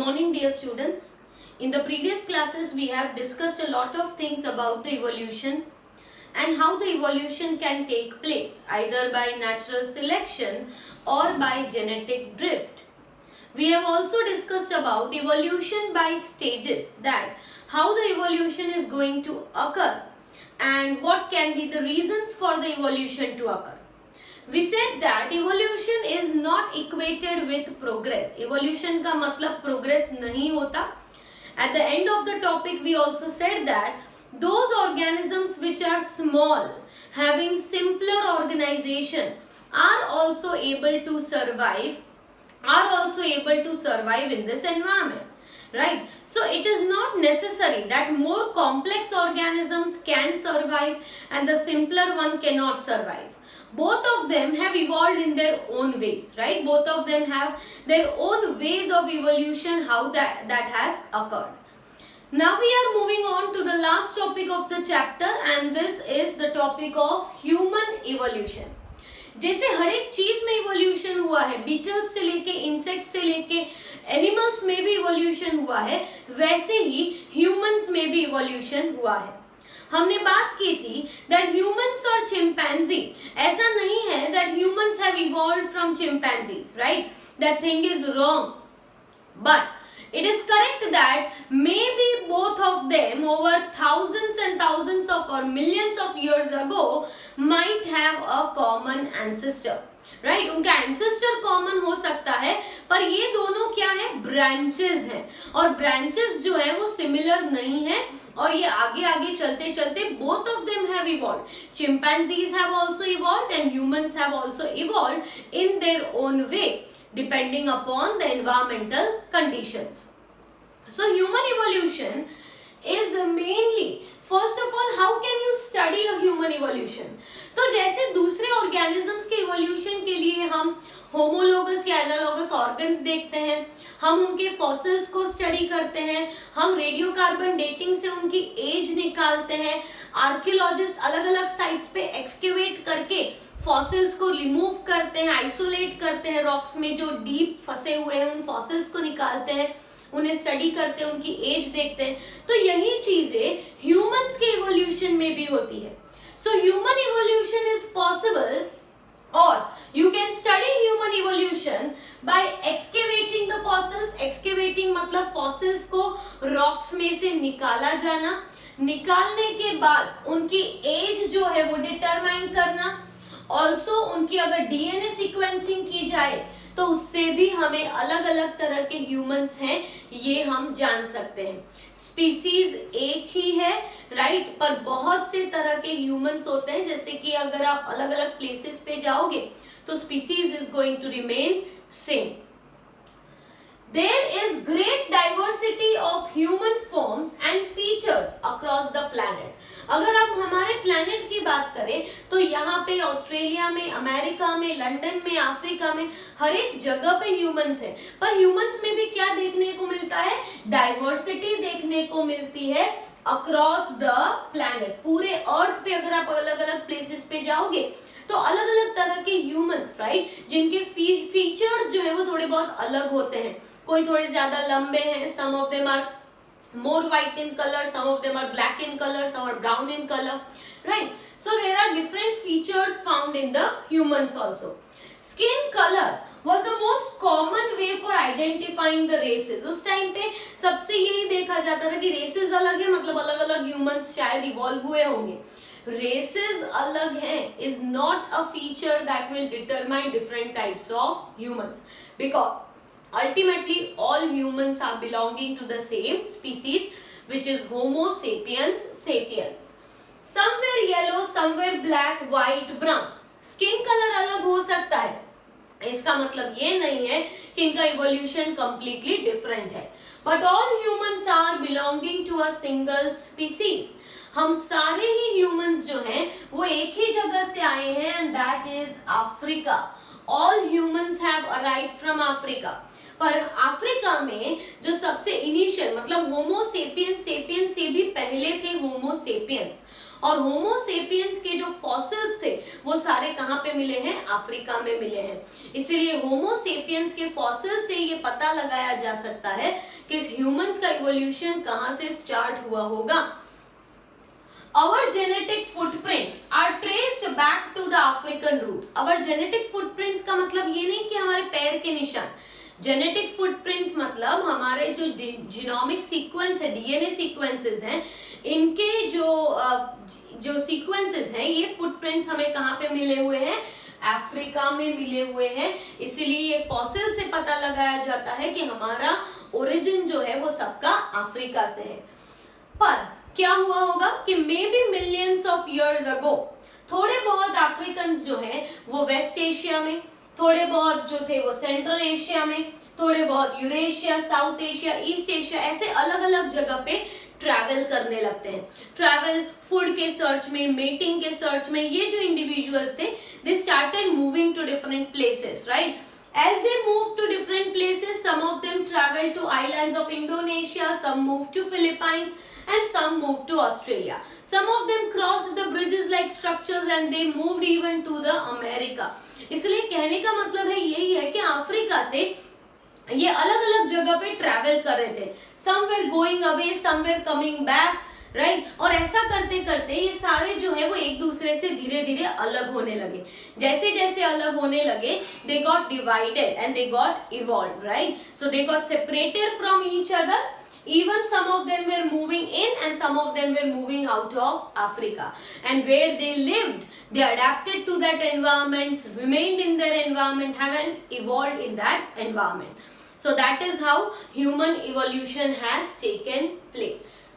morning, dear students. In the previous classes, we have discussed a lot of things about the evolution and how the evolution can take place either by natural selection or by genetic drift. We have also discussed about evolution by stages, that how the evolution is going to occur and what can be the reasons for the evolution to occur. We said that evolution is not equated with progress. Evolution का मतलब progress नहीं होता. At the end of the topic, we also said that those organisms which are small, having simpler organization, are also able to survive in this environment. Right? So it is not necessary that more complex organisms can survive and the simpler one cannot survive. Both of them have evolved in their own ways, right? Both of them have their own ways of evolution, how that has occurred. Now we are moving on to the last topic of the chapter, and this is the topic of human evolution. जैसे हर एक चीज में evolution हुआ है, Beatles से लेके insect से लेके एनिमल्स में भी इवोल्यूशन हुआ है, वैसे ही ह्यूमंस में भी इवोल्यूशन हुआ है. हमने बात की थी दैट ह्यूमंस और चिंपैंजी, ऐसा नहीं है that humans have evolved from chimpanzees, right? That thing is wrong, but it is correct that maybe both of them over thousands and thousands of or millions of years ago might have a common ancestor, right? उनका ancestor common हो सकता है, पर ये दोनों क्या है? branches हैं, और branches जो है वो similar नहीं है, और ये आगे आगे चलते चलते both of them have evolved. Chimpanzees have also evolved and humans have also evolved in their own way, depending upon the environmental conditions. So human evolution is mainly, first of all, how can you study a human evolution? तो जैसे दूसरे organisms के evolution के लिए हम homologous या analogous organs देखते हैं, हम उनके fossils को study करते हैं, हम radiocarbon dating से उनकी age निकालते हैं, archaeologists अलग अलग sites पे excavate करके फॉसिल्स को रिमूव करते हैं, आइसोलेट करते हैं, रॉक्स में जो डीप फंसे हुए हैं उन फॉसिल्स को निकालते हैं, उन्हें स्टडी करते हैं, उनकी एज देखते हैं. तो यही चीजें ह्यूमंस के इवोल्यूशन में भी होती है. So human evolution is possible, और you can study human evolution by excavating the fossils. Excavating मतलब फॉसिल्स को रॉक्स में से निकाला जाना, निकालने के बाद उनकी एज जो है वो डिटरमाइन करना. ऑल्सो उनकी अगर डीएनए सीक्वेंसिंग की जाए तो उससे भी हमें अलग अलग तरह के ह्यूमंस हैं ये हम जान सकते हैं. स्पीसीज एक ही है, राइट, पर बहुत से तरह के ह्यूमंस होते हैं. जैसे कि अगर आप अलग अलग प्लेसेस पे जाओगे तो species is going to remain same. There is great diversity of human forms and features across the planet. अगर आप हमारे planet की बात करें तो यहाँ पे ऑस्ट्रेलिया में, अमेरिका में, लंदन में, अफ्रीका में, हर एक जगह पे ह्यूमंस हैं. पर ह्यूमंस में भी क्या देखने को मिलता है? डाइवर्सिटी देखने को मिलती है अक्रॉस द प्लैनेट. पूरे अर्थ पे अगर आप अलग अलग प्लेसेस पे जाओगे तो अलग अलग तरह के ह्यूमंस, राइट, जिनके फीचर्स जो है वो थोड़े बहुत अलग होते हैं. कोई थोड़े ज्यादा लंबे हैं, some of them are more white in color, some of them are black in color, some are brown in color, right? So there are different features found in the humans also. Skin color was the most common way for identifying the races. उस time पे सबसे यही देखा जाता था कि races अलग है, मतलब अलग अलग humans शायद evolve हुए होंगे. Races अलग हैं is not a feature that will determine different types of humans, because ultimately all humans are belonging to the same species, which is Homo sapiens sapiens. Somewhere yellow, somewhere black, white, brown. Skin color अलग हो सकता है, इसका मतलब ये नहीं है कि इनका evolution completely different है. But all humans are belonging to a single species. हम सारे ही humans जो हैं वो एक ही जगह से आए हैं, and that is Africa. All humans have arrived from Africa. पर अफ्रीका में जो सबसे इनिशियल मतलब होमो सेपियंस, सेपियंस से भी पहले थे होमो सेपियंस, और होमो सेपियंस के जो फॉसिल्स थे वो सारे कहाँ पे मिले हैं, अफ्रीका में मिले हैं। इसलिए होमो सेपियंस के फॉसिल से ये पता लगाया जा सकता है कि ह्यूमंस का इवोल्यूशन कहाँ से स्टार्ट हुआ होगा। Our genetic footprints are traced back to the African roots. Our genetic footprints का मतलब ये नहीं कि हमारे पैर के निशान, जेनेटिक फुटप्रिंट्स मतलब हमारे जो जीनोमिक सीक्वेंस है, डीएनए सीक्वेंसेस हैं, इनके जो सीक्वेंसेस हैं, ये फुटप्रिंट्स हमें कहाँ पे मिले हुए हैं, अफ्रीका में मिले हुए हैं। इसलिए ये फॉसिल से पता लगाया जाता है कि हमारा ओरिजिन जो है वो सबका अफ्रीका से है। पर क्या हुआ होगा कि may be millions of years ago थोड़े बहुत अफ्रीकन जो हैं वो वेस्ट एशिया में, थोड़े बहुत जो थे वो सेंट्रल एशिया में, थोड़े बहुत Eurasia, South Asia, East Asia, ऐसे अलग अलग जगह पे ट्रैवल करने लगते हैं। ट्रैवल फूड के सर्च में, मेटिंग के सर्च में, ये जो इंडिविजुअल्स थे they started moving to different places, right. As they moved to different places, some of them traveled to islands of Indonesia, some moved to Philippines, and some moved to Australia. Some of them crossed the bridges like structures and they moved even to the America. इसलिए कहने का मतलब है यही है कि Africa से ये अलग अलग जगह पे ट्रैवल कर रहे थे। Some were going away, some were coming back, right और ऐसा करते करते ये सारे जो है वो एक दूसरे से धीरे धीरे अलग होने लगे। जैसे जैसे अलग होने लगे they got divided and they got evolve, right. So they got separated from each other, even some of them were moving in and some of them were moving out of Africa, and where they lived they adapted to that environment, remained in their environment, haven't evolved in that environment. So that is how human evolution has taken place.